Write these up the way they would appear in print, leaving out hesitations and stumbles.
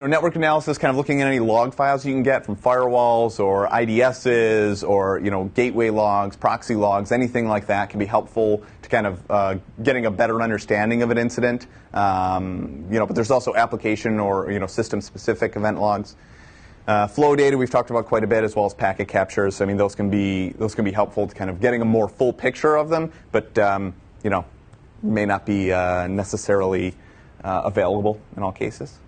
Network analysis, kind of looking at any log files you can get from firewalls or IDSs or gateway logs, proxy logs, anything like that can be helpful to kind of getting a better understanding of an incident. But there's also application or system-specific event logs. Flow data we've talked about quite a bit, as well as packet captures. I mean, those can be helpful to kind of getting a more full picture of them, but may not be necessarily available in all cases.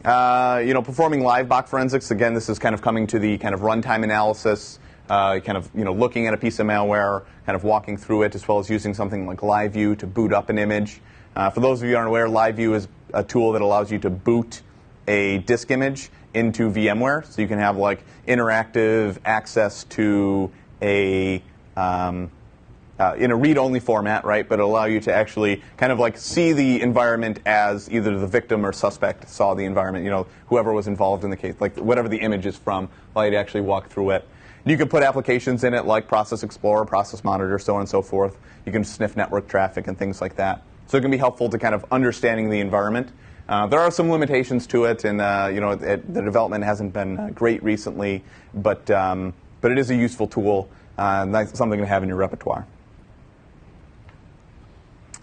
Performing live bot forensics. Again, this is kind of coming to the kind of runtime analysis, looking at a piece of malware, kind of walking through it, as well as using something like LiveView to boot up an image. For those of you who aren't aware, LiveView is a tool that allows you to boot a disk image into VMware, so you can have like interactive access to a in a read-only format, right? But it'll allow you to actually kind of like see the environment as either the victim or suspect saw the environment. Whoever was involved in the case, like whatever the image is from, allow you to actually walk through it. You can put applications in it like Process Explorer, Process Monitor, so on and so forth. You can sniff network traffic and things like that. So it can be helpful to kind of understanding the environment. There are some limitations to it, and the development hasn't been great recently, but it is a useful tool, something to have in your repertoire.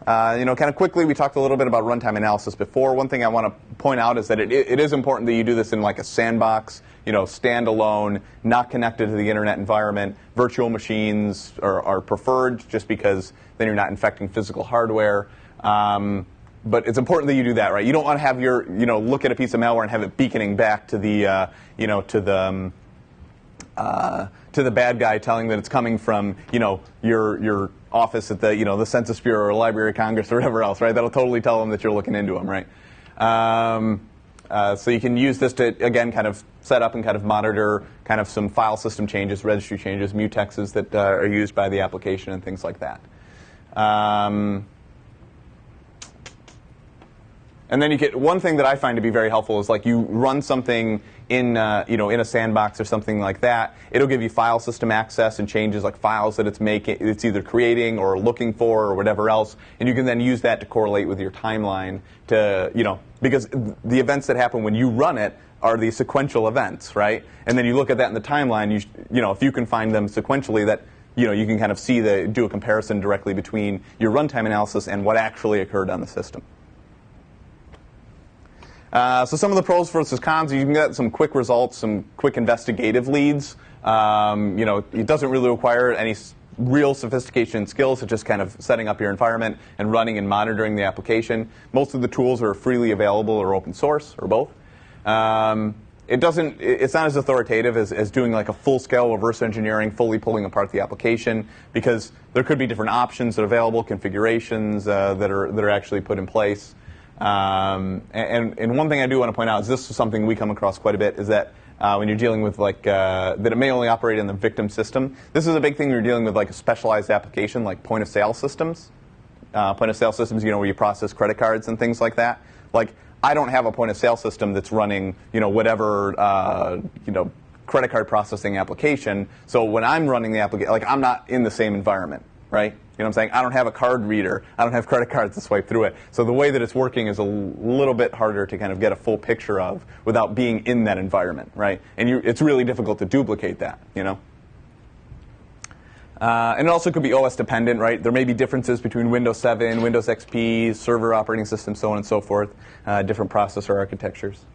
Kind of quickly, we talked a little bit about runtime analysis before. One thing I want to point out is that it is important that you do this in like a sandbox, standalone, not connected to the internet environment. Virtual machines are preferred just because then you're not infecting physical hardware. But it's important that you do that, right? You don't want to have your, look at a piece of malware and have it beaconing back to the, to the bad guy, telling that it's coming from, your office at the Census Bureau or Library of Congress or whatever else, right? That'll totally tell them that you're looking into them, right? So you can use this to, again, kind of set up and kind of monitor kind of some file system changes, registry changes, mutexes that are used by the application and things like that. And then you get one thing that I find to be very helpful is like you run something in in a sandbox or something like that. It'll give you file system access and changes like files that it's either creating or looking for or whatever else, and you can then use that to correlate with your timeline to because the events that happen when you run it are the sequential events, right? And then you look at that in the timeline. If you can find them sequentially, that you can kind of do a comparison directly between your runtime analysis and what actually occurred on the system. So some of the pros versus cons, you can get some quick results, some quick investigative leads. It doesn't really require any real sophistication and skills. It's just kind of setting up your environment and running and monitoring the application. Most of the tools are freely available or open source or both. It's not as authoritative as doing like a full-scale reverse engineering, fully pulling apart the application, because there could be different options that are available, configurations that are actually put in place. And one thing I do want to point out is this is something we come across quite a bit, is that when you're dealing with that it may only operate in the victim system. This is a big thing when you're dealing with like a specialized application like point-of-sale systems. Point-of-sale systems, where you process credit cards and things like that. Like, I don't have a point-of-sale system that's running, whatever, credit card processing application. So when I'm running the application, like, I'm not in the same environment, right? You know what I'm saying? I don't have a card reader. I don't have credit cards to swipe through it. So the way that it's working is a little bit harder to kind of get a full picture of without being in that environment, right? And it's really difficult to duplicate that, And it also could be OS dependent, right? There may be differences between Windows 7, Windows XP, server operating systems, so on and so forth, different processor architectures.